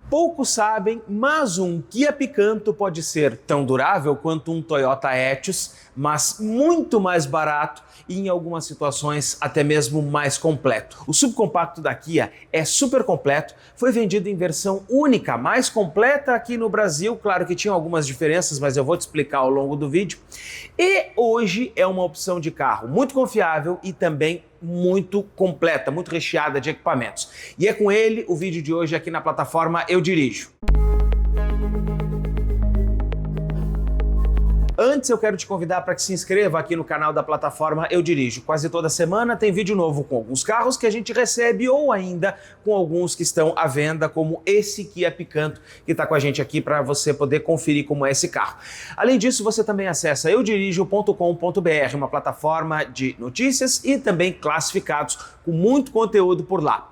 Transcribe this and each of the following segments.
Poucos sabem, mas um Kia Picanto pode ser tão durável quanto um Toyota Etios, mas muito mais barato e em algumas situações até mesmo mais completo. O subcompacto da Kia é super completo, foi vendido em versão única, mais completa aqui no Brasil, claro que tinha algumas diferenças, mas eu vou te explicar ao longo do vídeo. E hoje é uma opção de carro muito confiável e também muito completa, muito recheada de equipamentos. E é com ele o vídeo de hoje aqui na plataforma Eu Dirijo. Antes eu quero te convidar para que se inscreva aqui no canal da plataforma Eu Dirijo. Quase toda semana tem vídeo novo com alguns carros que a gente recebe ou ainda com alguns que estão à venda, como esse Kia Picanto que está com a gente aqui para você poder conferir como é esse carro. Além disso, você também acessa eudirijo.com.br, uma plataforma de notícias e também classificados com muito conteúdo por lá.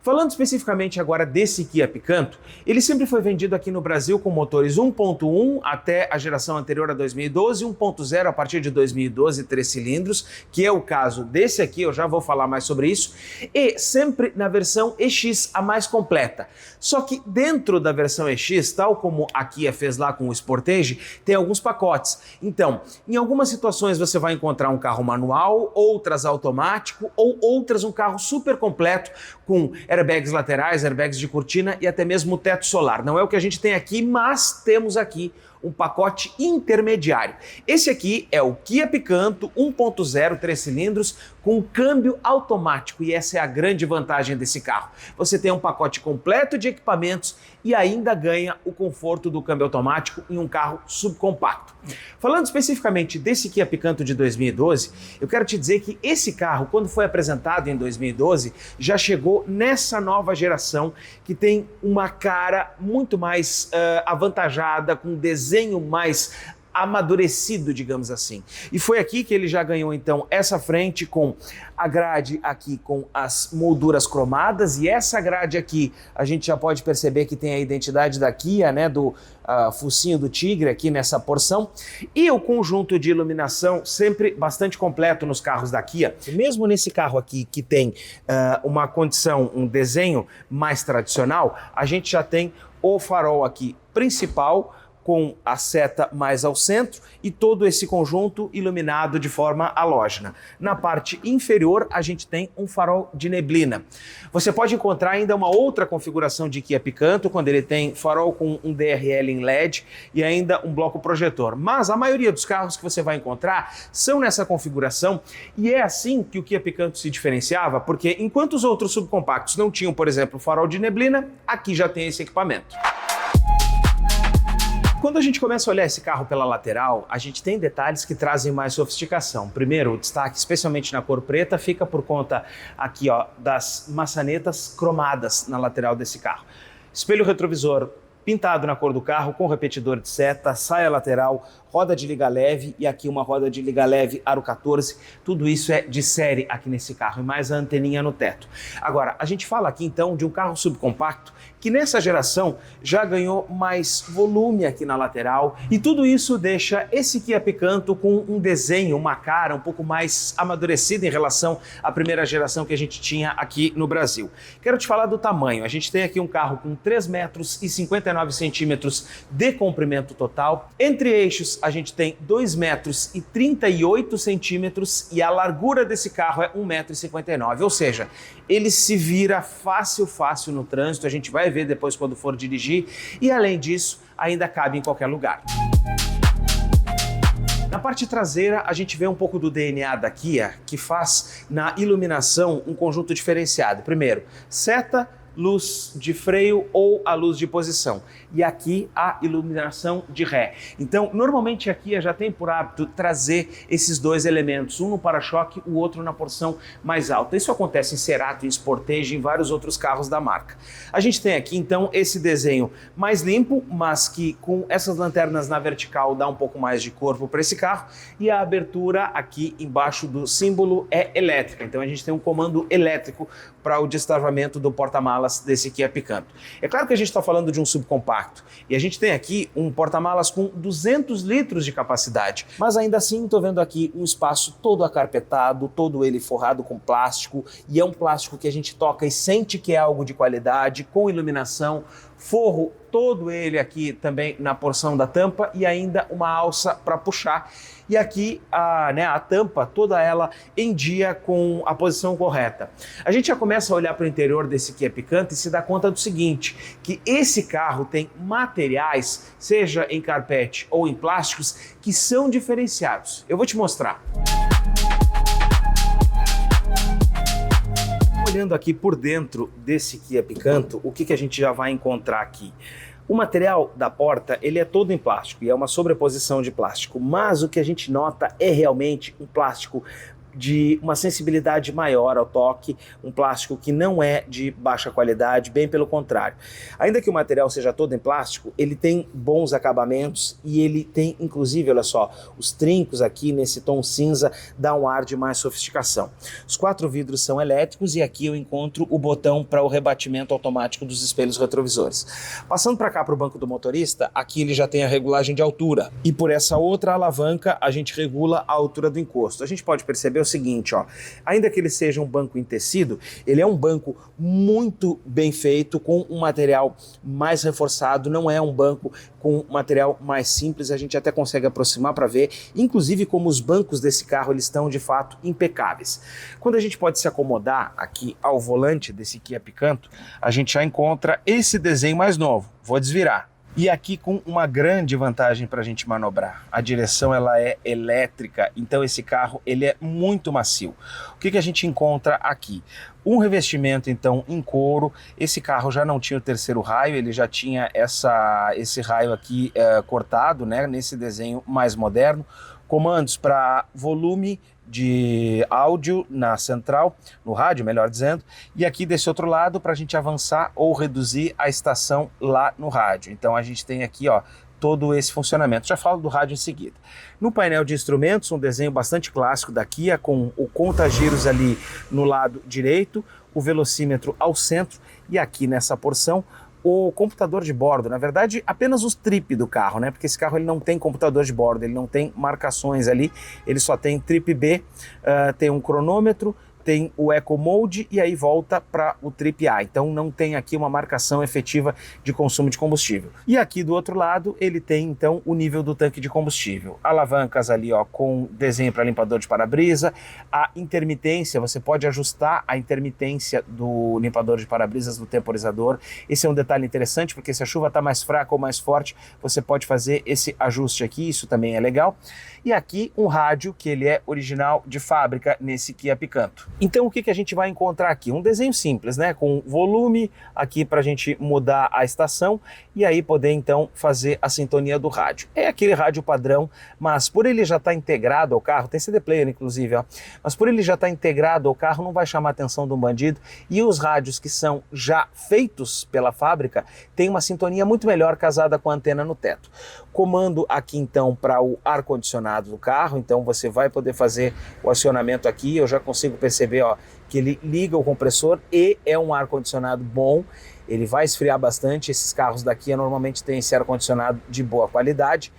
Falando especificamente agora desse Kia Picanto, ele sempre foi vendido aqui no Brasil com motores 1.1 até a geração anterior a 2012, 1.0 a partir de 2012, 3 cilindros, que é o caso desse aqui, eu já vou falar mais sobre isso, e sempre na versão EX, a mais completa. Só que dentro da versão EX, tal como a Kia fez lá com o Sportage, tem alguns pacotes. Então, em algumas situações você vai encontrar um carro manual, outras automático, ou outras um carro super completo com airbags laterais, airbags de cortina e até mesmo teto solar. Não é o que a gente tem aqui, mas temos aqui um pacote intermediário. Esse aqui é o Kia Picanto 1.0 3 cilindros com câmbio automático e essa é a grande vantagem desse carro. Você tem um pacote completo de equipamentos e ainda ganha o conforto do câmbio automático em um carro subcompacto. Falando especificamente desse Kia Picanto de 2012, eu quero te dizer que esse carro, quando foi apresentado em 2012, já chegou nessa nova geração que tem uma cara muito mais avantajada, com um desenho mais amadurecido, digamos assim. E foi aqui que ele já ganhou então essa frente com a grade aqui com as molduras cromadas e essa grade aqui a gente já pode perceber que tem a identidade da Kia, né, do focinho do tigre aqui nessa porção e o conjunto de iluminação sempre bastante completo nos carros da Kia. Mesmo nesse carro aqui que tem uma condição, um desenho mais tradicional, a gente já tem o farol aqui principal com a seta mais ao centro e todo esse conjunto iluminado de forma halógena. Na parte inferior, a gente tem um farol de neblina. Você pode encontrar ainda uma outra configuração de Kia Picanto, quando ele tem farol com um DRL em LED e ainda um bloco projetor. Mas a maioria dos carros que você vai encontrar são nessa configuração e é assim que o Kia Picanto se diferenciava, porque enquanto os outros subcompactos não tinham, por exemplo, farol de neblina, aqui já tem esse equipamento. Quando a gente começa a olhar esse carro pela lateral, a gente tem detalhes que trazem mais sofisticação. Primeiro, o destaque, especialmente na cor preta, fica por conta aqui, ó, das maçanetas cromadas na lateral desse carro. Espelho retrovisor pintado na cor do carro, com repetidor de seta, saia lateral, roda de liga leve e aqui uma roda de liga leve aro 14. Tudo isso é de série aqui nesse carro e mais a anteninha no teto. Agora, a gente fala aqui então de um carro subcompacto que nessa geração já ganhou mais volume aqui na lateral e tudo isso deixa esse Kia Picanto com um desenho, uma cara um pouco mais amadurecida em relação à primeira geração que a gente tinha aqui no Brasil. Quero te falar do tamanho. A gente tem aqui um carro com 3 metros e 59 centímetros de comprimento total. Entre eixos a gente tem 2 metros e 38 centímetros e a largura desse carro é 1,59 m, ou seja, ele se vira fácil no trânsito, a gente vai ver depois quando for dirigir e além disso ainda cabe em qualquer lugar. Na parte traseira a gente vê um pouco do DNA da Kia que faz na iluminação um conjunto diferenciado. Primeiro, seta, luz de freio ou a luz de posição. E aqui a iluminação de ré. Então, normalmente a Kia já tem por hábito trazer esses dois elementos, um no para-choque, o outro na porção mais alta. Isso acontece em Cerato, em Sportage, em vários outros carros da marca. A gente tem aqui, então, esse desenho mais limpo, mas que com essas lanternas na vertical dá um pouco mais de corpo para esse carro. E a abertura aqui embaixo do símbolo é elétrica. Então, a gente tem um comando elétrico para o destravamento do porta-malas desse Kia Picanto. É claro que a gente está falando de um subcompacto e a gente tem aqui um porta-malas com 200 litros de capacidade, mas ainda assim estou vendo aqui um espaço todo acarpetado, todo ele forrado com plástico e é um plástico que a gente toca e sente que é algo de qualidade, com iluminação, forro todo ele aqui também na porção da tampa e ainda uma alça para puxar. E aqui a tampa, toda ela em dia com a posição correta. A gente já começa a olhar para o interior desse Kia Picanto e se dá conta do seguinte, que esse carro tem materiais, seja em carpete ou em plásticos, que são diferenciados. Eu vou te mostrar. Olhando aqui por dentro desse Kia Picanto, o que a gente já vai encontrar aqui? O material da porta, ele é todo em plástico e é uma sobreposição de plástico, mas o que a gente nota é realmente um plástico de uma sensibilidade maior ao toque, um plástico que não é de baixa qualidade, bem pelo contrário. Ainda que o material seja todo em plástico, ele tem bons acabamentos e ele tem, inclusive, olha só, os trincos aqui nesse tom cinza dá um ar de mais sofisticação. Os 4 vidros são elétricos e aqui eu encontro o botão para o rebatimento automático dos espelhos retrovisores. Passando para cá para o banco do motorista, aqui ele já tem a regulagem de altura e por essa outra alavanca a gente regula a altura do encosto. A gente pode perceber o seguinte, ó, ainda que ele seja um banco em tecido, ele é um banco muito bem feito, com um material mais reforçado, não é um banco com material mais simples, a gente até consegue aproximar para ver, inclusive como os bancos desse carro eles estão de fato impecáveis. Quando a gente pode se acomodar aqui ao volante desse Kia Picanto, a gente já encontra esse desenho mais novo, vou desvirar. E aqui com uma grande vantagem para a gente manobrar. A direção ela é elétrica, então esse carro ele é muito macio. O que a gente encontra aqui? Um revestimento então em couro. Esse carro já não tinha o terceiro raio, ele já tinha esse raio aqui cortado, né, nesse desenho mais moderno. Comandos para volume de áudio na central, no rádio, melhor dizendo, e aqui desse outro lado para a gente avançar ou reduzir a estação lá no rádio. Então a gente tem aqui, ó, todo esse funcionamento. Já falo do rádio em seguida. No painel de instrumentos, um desenho bastante clássico da Kia, com o conta-giros ali no lado direito, o velocímetro ao centro e aqui nessa porção o computador de bordo, na verdade apenas os trip do carro, né? Porque esse carro ele não tem computador de bordo, ele não tem marcações ali, ele só tem trip B, tem um cronômetro, tem o Eco Mode e aí volta para o Trip A. Então não tem aqui uma marcação efetiva de consumo de combustível. E aqui do outro lado ele tem então o nível do tanque de combustível. Alavancas ali, ó, com desenho para limpador de para-brisa. A intermitência, você pode ajustar a intermitência do limpador de para-brisas do temporizador. Esse é um detalhe interessante porque se a chuva está mais fraca ou mais forte, você pode fazer esse ajuste aqui, isso também é legal. E aqui um rádio que ele é original de fábrica nesse Kia Picanto. Então o que a gente vai encontrar aqui? Um desenho simples, né? Com volume aqui para a gente mudar a estação e aí poder então fazer a sintonia do rádio. É aquele rádio padrão, mas por ele já estar integrado ao carro, tem CD player inclusive, ó, mas por ele já estar integrado ao carro não vai chamar a atenção do bandido e os rádios que são já feitos pela fábrica têm uma sintonia muito melhor casada com a antena no teto. Comando aqui então para o ar-condicionado do carro, então você vai poder fazer o acionamento aqui, eu já consigo perceber, ó, que ele liga o compressor e é um ar-condicionado bom, ele vai esfriar bastante, esses carros daqui normalmente têm esse ar-condicionado de boa qualidade.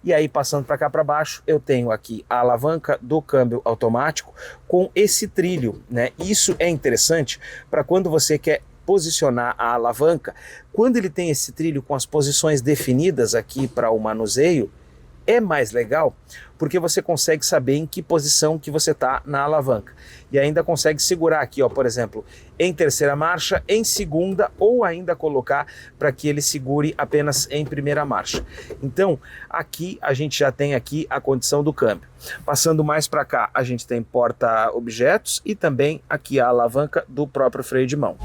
E aí passando para cá para baixo, eu tenho aqui a alavanca do câmbio automático com esse trilho, né? Isso é interessante para quando você quer posicionar a alavanca, quando ele tem esse trilho com as posições definidas aqui para o manuseio, é mais legal porque você consegue saber em que posição que você está na alavanca e ainda consegue segurar aqui, ó, por exemplo, em terceira marcha, em segunda ou ainda colocar para que ele segure apenas em primeira marcha. Então aqui a gente já tem aqui a condição do câmbio. Passando mais para cá, a gente tem porta-objetos e também aqui a alavanca do próprio freio de mão.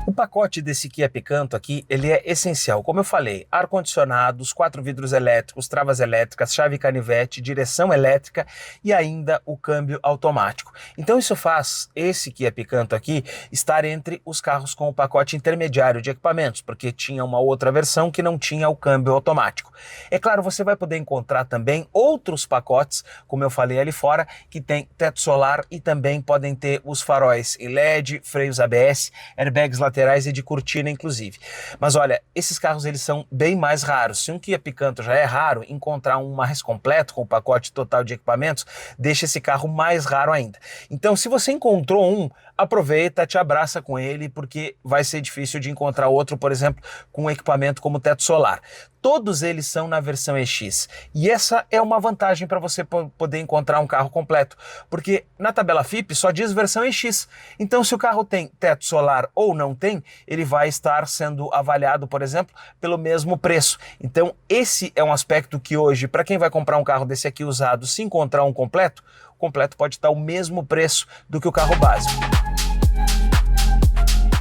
O pacote desse Kia Picanto aqui, ele é essencial. Como eu falei, ar-condicionado, os 4 vidros elétricos, travas elétricas, chave canivete, direção elétrica e ainda o câmbio automático. Então isso faz esse Kia Picanto aqui estar entre os carros com o pacote intermediário de equipamentos, porque tinha uma outra versão que não tinha o câmbio automático. É claro, você vai poder encontrar também outros pacotes, como eu falei ali fora, que tem teto solar e também podem ter os faróis em LED, freios ABS, airbags laterais e de cortina inclusive. Mas olha, esses carros eles são bem mais raros. Se um Kia Picanto já é raro, encontrar um mais completo com o pacote total de equipamentos deixa esse carro mais raro ainda. Então se você encontrou um, aproveita, te abraça com ele, porque vai ser difícil de encontrar outro, por exemplo, com um equipamento como teto solar. Todos eles são na versão EX. E essa é uma vantagem para você poder encontrar um carro completo, porque na tabela FIPE só diz versão EX. Então, se o carro tem teto solar ou não tem, ele vai estar sendo avaliado, por exemplo, pelo mesmo preço. Então, esse é um aspecto que hoje, para quem vai comprar um carro desse aqui usado, se encontrar um completo, o completo pode estar o mesmo preço do que o carro básico.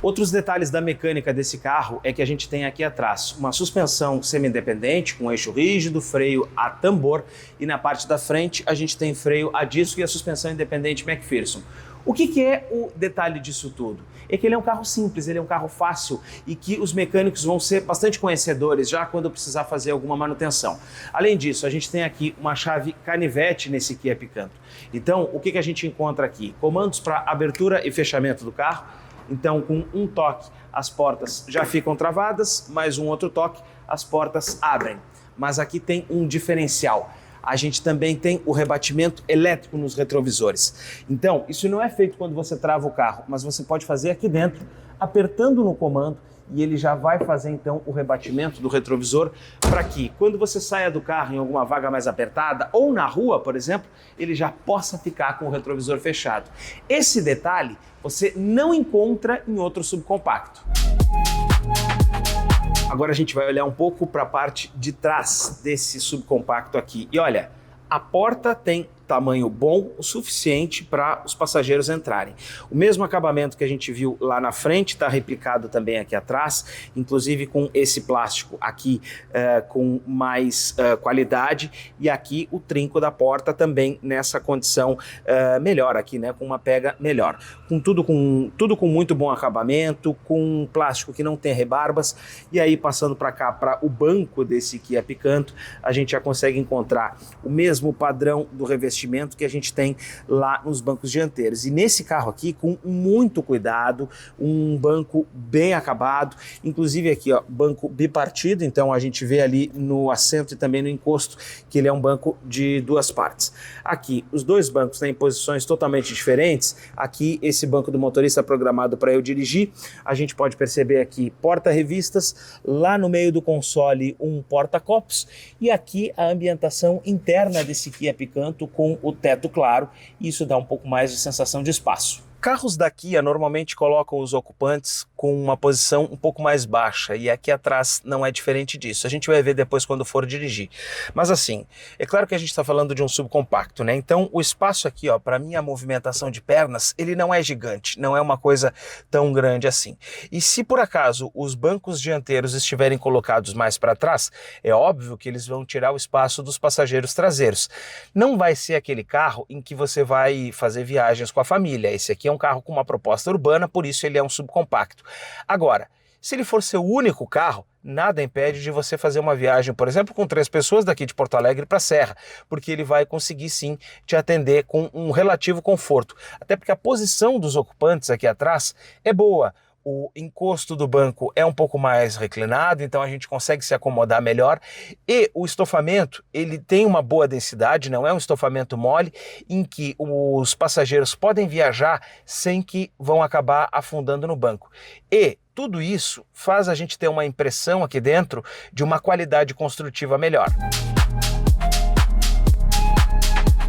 Outros detalhes da mecânica desse carro é que a gente tem aqui atrás uma suspensão semi-independente com eixo rígido, freio a tambor, e na parte da frente a gente tem freio a disco e a suspensão independente McPherson. O que é o detalhe disso tudo? É que ele é um carro simples, ele é um carro fácil e que os mecânicos vão ser bastante conhecedores já quando precisar fazer alguma manutenção. Além disso, a gente tem aqui uma chave canivete nesse Kia Picanto. Então, o que a gente encontra aqui? Comandos para abertura e fechamento do carro. Então, com um toque, as portas já ficam travadas, mais um outro toque, as portas abrem. Mas aqui tem um diferencial. A gente também tem o rebatimento elétrico nos retrovisores. Então, isso não é feito quando você trava o carro, mas você pode fazer aqui dentro, apertando no comando, e ele já vai fazer então o rebatimento do retrovisor para que quando você saia do carro em alguma vaga mais apertada ou na rua, por exemplo, ele já possa ficar com o retrovisor fechado. Esse detalhe você não encontra em outro subcompacto. Agora a gente vai olhar um pouco para a parte de trás desse subcompacto aqui. E olha, a porta tem tamanho bom o suficiente para os passageiros entrarem. O mesmo acabamento que a gente viu lá na frente está replicado também aqui atrás, inclusive com esse plástico aqui com mais qualidade, e aqui o trinco da porta também nessa condição melhor aqui, né, com uma pega melhor. Tudo com muito bom acabamento, com plástico que não tem rebarbas, e aí passando para cá, para o banco desse Kia Picanto, a gente já consegue encontrar o mesmo padrão do revestimento que a gente tem lá nos bancos dianteiros. E nesse carro aqui, com muito cuidado, um banco bem acabado, inclusive aqui, ó, banco bipartido, então a gente vê ali no assento e também no encosto que ele é um banco de duas partes. Aqui, os dois bancos, né, em posições totalmente diferentes. Aqui, esse banco do motorista programado para eu dirigir. A gente pode perceber aqui porta-revistas, lá no meio do console um porta-copos, e aqui a ambientação interna desse Kia Picanto com o teto claro, e isso dá um pouco mais de sensação de espaço. Carros da Kia normalmente colocam os ocupantes com uma posição um pouco mais baixa, e aqui atrás não é diferente disso. A gente vai ver depois quando for dirigir. Mas assim, é claro que a gente está falando de um subcompacto, né? Então o espaço aqui, ó, para minha movimentação de pernas, ele não é gigante, não é uma coisa tão grande assim. E se por acaso os bancos dianteiros estiverem colocados mais para trás, é óbvio que eles vão tirar o espaço dos passageiros traseiros. Não vai ser aquele carro em que você vai fazer viagens com a família. Esse aqui é um carro com uma proposta urbana, por isso ele é um subcompacto. Agora, se ele for seu único carro, nada impede de você fazer uma viagem, por exemplo, com 3 pessoas daqui de Porto Alegre para a Serra, porque ele vai conseguir sim te atender com um relativo conforto. Até porque a posição dos ocupantes aqui atrás é boa. O encosto do banco é um pouco mais reclinado, então a gente consegue se acomodar melhor, e o estofamento, ele tem uma boa densidade, não é um estofamento mole, em que os passageiros podem viajar sem que vão acabar afundando no banco. E tudo isso faz a gente ter uma impressão aqui dentro de uma qualidade construtiva melhor.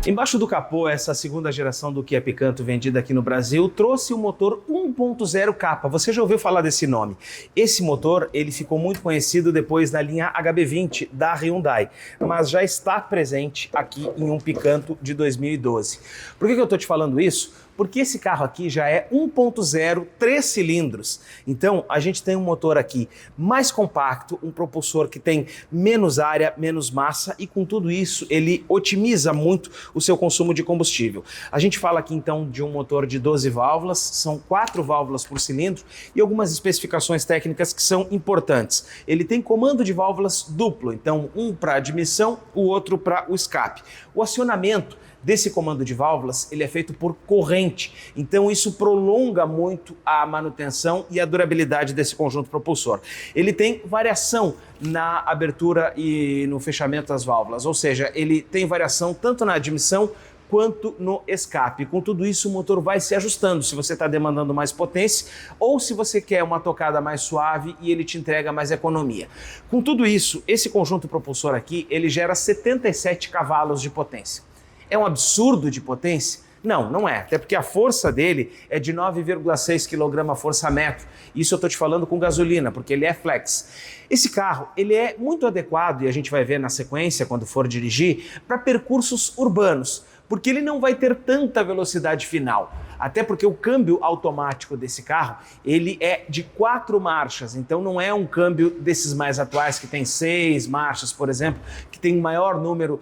Embaixo do capô, essa segunda geração do Kia Picanto vendida aqui no Brasil trouxe o motor 1.0 capa. Você já ouviu falar desse nome? Esse motor ele ficou muito conhecido depois da linha HB20 da Hyundai, mas já está presente aqui em um Picanto de 2012. Por que eu estou te falando isso? Porque esse carro aqui já é 1.0, 3 cilindros. Então, a gente tem um motor aqui mais compacto, um propulsor que tem menos área, menos massa, e com tudo isso, ele otimiza muito o seu consumo de combustível. A gente fala aqui, então, de um motor de 12 válvulas, são 4 válvulas por cilindro, e algumas especificações técnicas que são importantes. Ele tem comando de válvulas duplo, então um para admissão, o outro para o escape. O acionamento desse comando de válvulas, ele é feito por corrente, então isso prolonga muito a manutenção e a durabilidade desse conjunto propulsor. Ele tem variação na abertura e no fechamento das válvulas, ou seja, ele tem variação tanto na admissão quanto no escape. Com tudo isso, o motor vai se ajustando se você está demandando mais potência ou se você quer uma tocada mais suave e ele te entrega mais economia. Com tudo isso, esse conjunto propulsor aqui, ele gera 77 cavalos de potência. É um absurdo de potência? Não, não é, até porque a força dele é de 9,6 kgfm. Isso eu estou te falando com gasolina, porque ele é flex. Esse carro, ele é muito adequado, e a gente vai ver na sequência, quando for dirigir, para percursos urbanos, porque ele não vai ter tanta velocidade final. Até porque o câmbio automático desse carro, ele é de 4 marchas, então não é um câmbio desses mais atuais que tem 6 marchas, por exemplo, que tem um maior número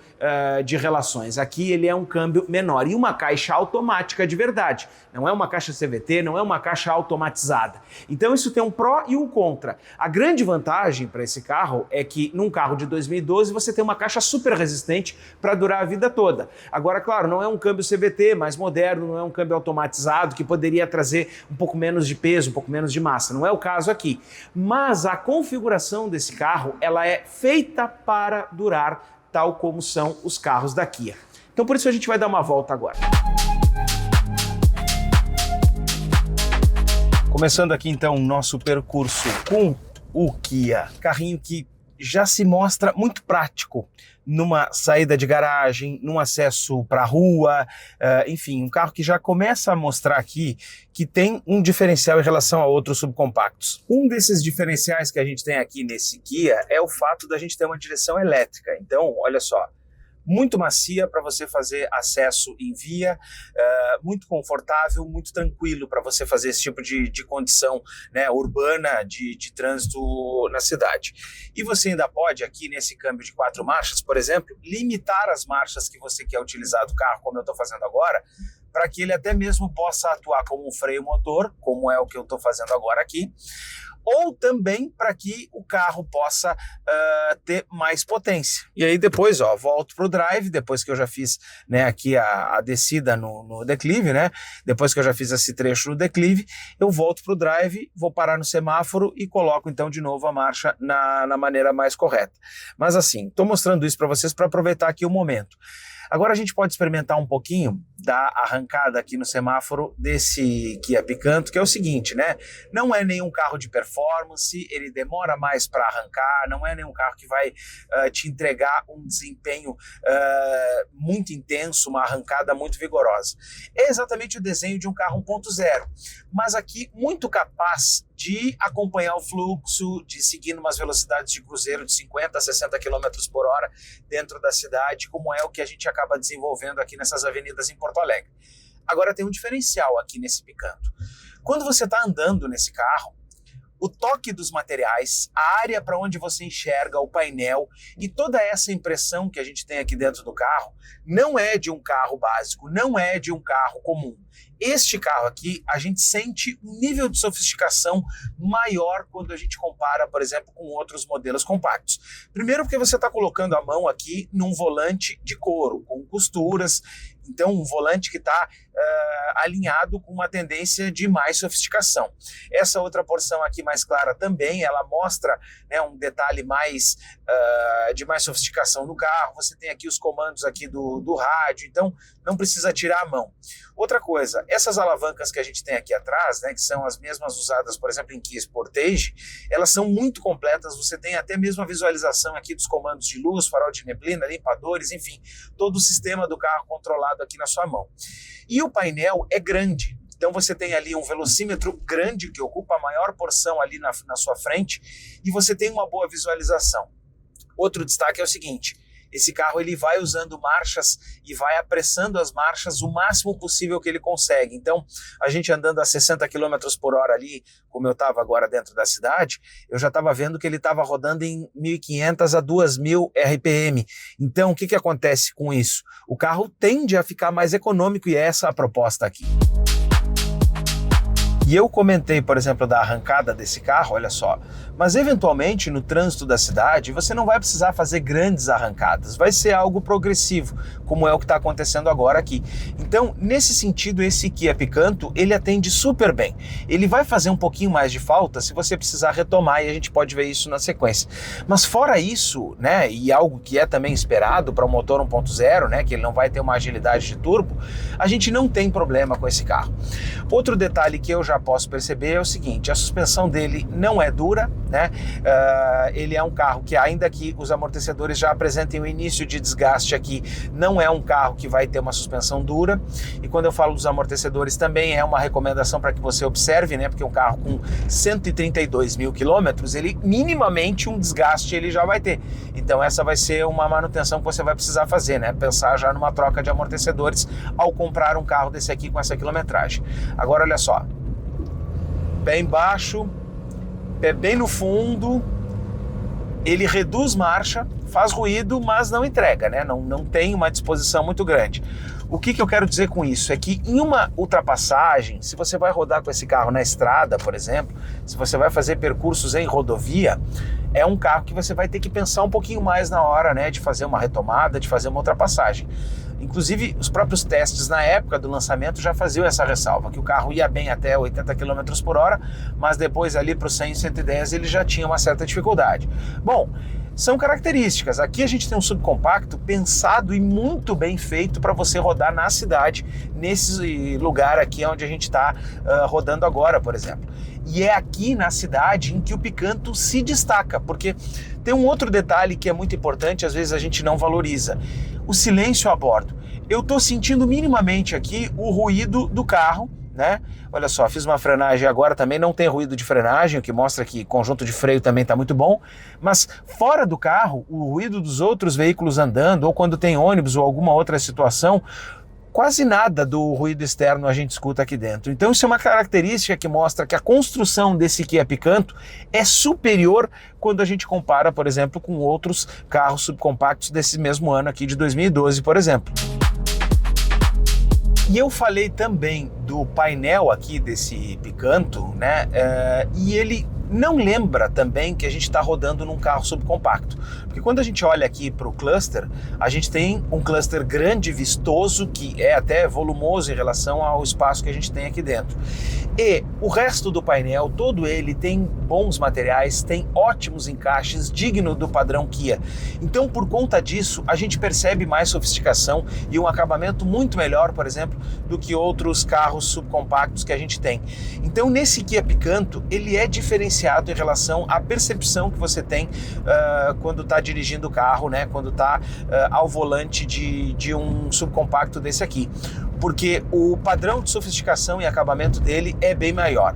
de relações. Aqui ele é um câmbio menor e uma caixa automática de verdade. Não é uma caixa CVT, não é uma caixa automatizada. Então isso tem um pró e um contra. A grande vantagem para esse carro é que num carro de 2012 você tem uma caixa super resistente para durar a vida toda. Agora, claro, não é um câmbio CVT mais moderno, não é um câmbio automatizado que poderia trazer um pouco menos de peso, um pouco menos de massa. Não é o caso aqui. Mas a configuração desse carro, ela é feita para durar, tal como são os carros da Kia. Então por isso a gente vai dar uma volta agora. Começando aqui então o nosso percurso com o Kia, carrinho que já se mostra muito prático numa saída de garagem, num acesso para a rua, enfim, um carro que já começa a mostrar aqui que tem um diferencial em relação a outros subcompactos. Um desses diferenciais que a gente tem aqui nesse Kia é o fato da gente ter uma direção elétrica. Então, olha só, muito macia para você fazer acesso em via, muito confortável, muito tranquilo para você fazer esse tipo de condição, né, urbana de trânsito na cidade. E você ainda pode, aqui nesse câmbio de 4 marchas, por exemplo, limitar as marchas que você quer utilizar do carro, como eu estou fazendo agora, para que ele até mesmo possa atuar como um freio motor, como é o que eu estou fazendo agora aqui, ou também para que o carro possa ter mais potência. E aí depois, ó, volto para o drive, depois que eu já fiz, né, aqui a descida no declive, né, depois que eu já fiz esse trecho no declive, eu volto para o drive, vou parar no semáforo e coloco então de novo a marcha na maneira mais correta. Mas assim, estou mostrando isso para vocês para aproveitar aqui o momento. Agora a gente pode experimentar um pouquinho da arrancada aqui no semáforo desse Kia Picanto, que é o seguinte, né? Não é nenhum carro de performance, ele demora mais para arrancar, não é nenhum carro que vai te entregar um desempenho muito intenso, uma arrancada muito vigorosa. É exatamente o desenho de um carro 1.0, mas aqui muito capaz de acompanhar o fluxo, de seguir umas velocidades de cruzeiro de 50 a 60 km por hora dentro da cidade, como é o que a gente acaba desenvolvendo aqui nessas avenidas em Porto Alegre. Agora tem um diferencial aqui nesse Picanto. Quando você está andando nesse carro, o toque dos materiais, a área para onde você enxerga o painel e toda essa impressão que a gente tem aqui dentro do carro não é de um carro básico, não é de um carro comum. Este carro aqui, a gente sente um nível de sofisticação maior quando a gente compara, por exemplo, com outros modelos compactos. Primeiro porque você está colocando a mão aqui num volante de couro, com costuras, então um volante que está alinhado com uma tendência de mais sofisticação. Essa outra porção aqui mais clara também, ela mostra, né, um detalhe mais de mais sofisticação no carro. Você tem aqui os comandos aqui do rádio, então não precisa tirar a mão. Outra coisa, essas alavancas que a gente tem aqui atrás, né, que são as mesmas usadas, por exemplo, em Kia Sportage, elas são muito completas. Você tem até mesmo a visualização aqui dos comandos de luz, farol de neblina, limpadores, enfim, todo o sistema do carro controlado aqui na sua mão. E o painel é grande, então você tem ali um velocímetro grande que ocupa a maior porção ali na sua frente e você tem uma boa visualização. Outro destaque é o seguinte: esse carro ele vai usando marchas e vai apressando as marchas o máximo possível que ele consegue. Então, a gente andando a 60 km por hora ali, como eu estava agora dentro da cidade, eu já estava vendo que ele estava rodando em 1.500 a 2.000 RPM. Então, o que acontece com isso? O carro tende a ficar mais econômico e essa é a proposta aqui. E eu comentei, por exemplo, da arrancada desse carro, olha só, mas eventualmente no trânsito da cidade você não vai precisar fazer grandes arrancadas, vai ser algo progressivo, como é o que está acontecendo agora aqui. Então, nesse sentido, esse Kia Picanto, ele atende super bem. Ele vai fazer um pouquinho mais de falta se você precisar retomar, e a gente pode ver isso na sequência. Mas fora isso, né, e algo que é também esperado para o motor 1.0, né, que ele não vai ter uma agilidade de turbo, a gente não tem problema com esse carro. Outro detalhe que eu já posso perceber é o seguinte: a suspensão dele não é dura, né? Ele é um carro que, ainda que os amortecedores já apresentem o início de desgaste aqui, não é um carro que vai ter uma suspensão dura. E quando eu falo dos amortecedores, também é uma recomendação para que você observe, né? Porque um carro com 132 mil quilômetros, ele minimamente um desgaste ele já vai ter. Então essa vai ser uma manutenção que você vai precisar fazer, né? Pensar já numa troca de amortecedores ao comprar um carro desse aqui com essa quilometragem. Agora olha só, pé embaixo, pé bem no fundo, ele reduz marcha, faz ruído, mas não entrega, né? Não tem uma disposição muito grande. O que eu quero dizer com isso? É que em uma ultrapassagem, se você vai rodar com esse carro na estrada, por exemplo, se você vai fazer percursos em rodovia, é um carro que você vai ter que pensar um pouquinho mais na hora, né, de fazer uma retomada, de fazer uma ultrapassagem. Inclusive, os próprios testes na época do lançamento já faziam essa ressalva, que o carro ia bem até 80 km por hora, mas depois ali para o 100, 110 ele já tinha uma certa dificuldade. Bom, são características. Aqui a gente tem um subcompacto pensado e muito bem feito para você rodar na cidade, nesse lugar aqui onde a gente está rodando agora, por exemplo. E é aqui na cidade em que o Picanto se destaca, porque tem um outro detalhe que é muito importante, às vezes a gente não valoriza: o silêncio a bordo. Eu estou sentindo minimamente aqui o ruído do carro, né? Olha só, fiz uma frenagem agora, também não tem ruído de frenagem, o que mostra que o conjunto de freio também está muito bom, mas fora do carro, o ruído dos outros veículos andando, ou quando tem ônibus ou alguma outra situação, quase nada do ruído externo a gente escuta aqui dentro. Então isso é uma característica que mostra que a construção desse Kia Picanto é superior quando a gente compara, por exemplo, com outros carros subcompactos desse mesmo ano aqui de 2012, por exemplo. E eu falei também do painel aqui desse Picanto, né? E ele não lembra também que a gente está rodando num carro subcompacto. Porque quando a gente olha aqui para o cluster, a gente tem um cluster grande, vistoso, que é até volumoso em relação ao espaço que a gente tem aqui dentro. E o resto do painel, todo ele tem bons materiais, tem ótimos encaixes, digno do padrão Kia. Então, por conta disso, a gente percebe mais sofisticação e um acabamento muito melhor, por exemplo, do que outros carros subcompactos que a gente tem. Então, nesse Kia Picanto, ele é diferenciado em relação à percepção que você tem quando está dirigindo o carro, né? Quando está ao volante de um subcompacto desse aqui. Porque o padrão de sofisticação e acabamento dele é bem maior.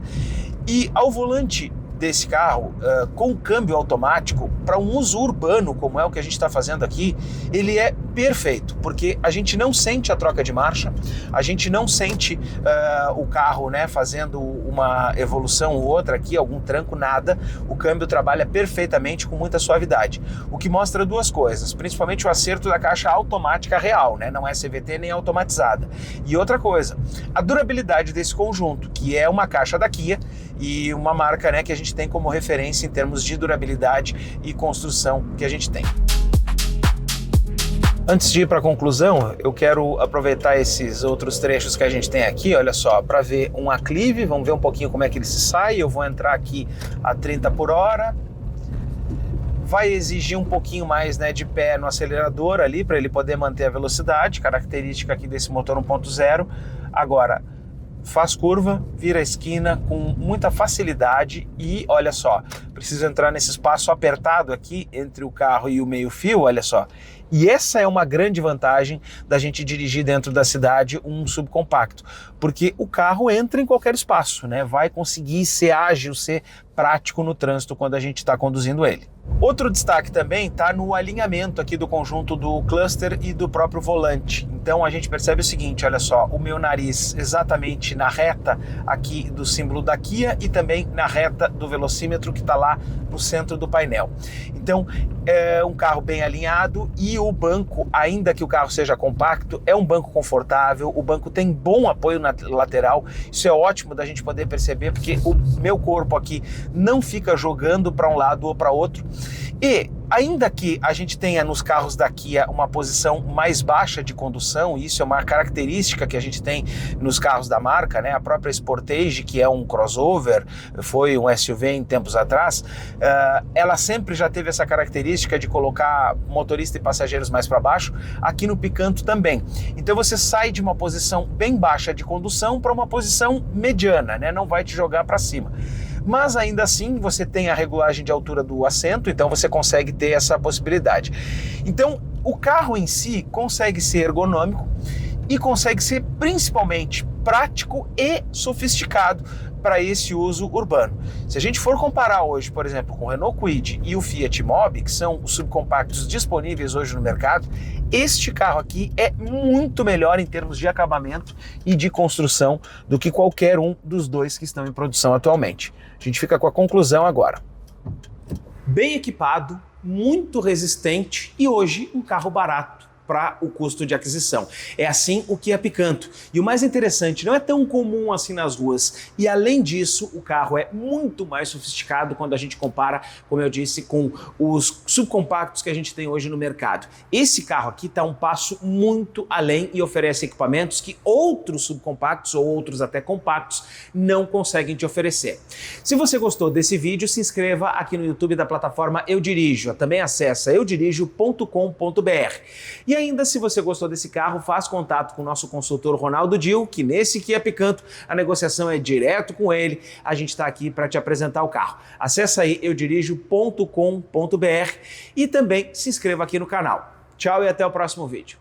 E ao volante desse carro, com câmbio automático, para um uso urbano, como é o que a gente está fazendo aqui, ele é perfeito, porque a gente não sente a troca de marcha, a gente não sente o carro, né, fazendo uma evolução ou outra aqui, algum tranco, nada. O câmbio trabalha perfeitamente com muita suavidade, o que mostra duas coisas, principalmente o acerto da caixa automática real, né, não é CVT nem automatizada. E outra coisa, a durabilidade desse conjunto, que é uma caixa da Kia e uma marca, né, que a gente tem como referência em termos de durabilidade e construção que a gente tem. Antes de ir para a conclusão, eu quero aproveitar esses outros trechos que a gente tem aqui, olha só, para ver um aclive, vamos ver um pouquinho como é que ele se sai. Eu vou entrar aqui a 30 por hora, vai exigir um pouquinho mais, né, de pé no acelerador ali, para ele poder manter a velocidade, característica aqui desse motor 1.0. Agora, faz curva, vira a esquina com muita facilidade e olha só, preciso entrar nesse espaço apertado aqui entre o carro e o meio-fio, olha só. E essa é uma grande vantagem da gente dirigir dentro da cidade um subcompacto, porque o carro entra em qualquer espaço, né? Vai conseguir ser ágil, ser prático no trânsito quando a gente está conduzindo ele. Outro destaque também está no alinhamento aqui do conjunto do cluster e do próprio volante. Então a gente percebe o seguinte, olha só, o meu nariz exatamente na reta aqui do símbolo da Kia e também na reta do velocímetro que está lá no centro do painel. Então é um carro bem alinhado e o banco, ainda que o carro seja compacto, é um banco confortável, o banco tem bom apoio na lateral, isso é ótimo da gente poder perceber, porque o meu corpo aqui não fica jogando para um lado ou para outro. E ainda que a gente tenha nos carros da Kia uma posição mais baixa de condução, e isso é uma característica que a gente tem nos carros da marca, né? A própria Sportage, que é um crossover, foi um SUV em tempos atrás, ela sempre já teve essa característica de colocar motorista e passageiros mais para baixo, aqui no Picanto também. Então você sai de uma posição bem baixa de condução para uma posição mediana, né? Não vai te jogar para cima. Mas ainda assim você tem a regulagem de altura do assento, então você consegue ter essa possibilidade. Então o carro em si consegue ser ergonômico e consegue ser principalmente prático e sofisticado para esse uso urbano. Se a gente for comparar hoje, por exemplo, com o Renault Kwid e o Fiat Mobi, que são os subcompactos disponíveis hoje no mercado, este carro aqui é muito melhor em termos de acabamento e de construção do que qualquer um dos dois que estão em produção atualmente. A gente fica com a conclusão agora. Bem equipado, muito resistente e hoje um carro barato para o custo de aquisição. É assim o Kia Picanto. E o mais interessante, não é tão comum assim nas ruas. E além disso, o carro é muito mais sofisticado quando a gente compara, como eu disse, com os subcompactos que a gente tem hoje no mercado. Esse carro aqui está um passo muito além e oferece equipamentos que outros subcompactos ou outros até compactos não conseguem te oferecer. Se você gostou desse vídeo, se inscreva aqui no YouTube da plataforma Eu Dirijo. Também acessa eudirijo.com.br. E ainda, se você gostou desse carro, faz contato com o nosso consultor Ronaldo Dil, que nesse Kia Picanto a negociação é direto com ele. A gente está aqui para te apresentar o carro. Acesse aí eudirijo.com.br e também se inscreva aqui no canal. Tchau e até o próximo vídeo.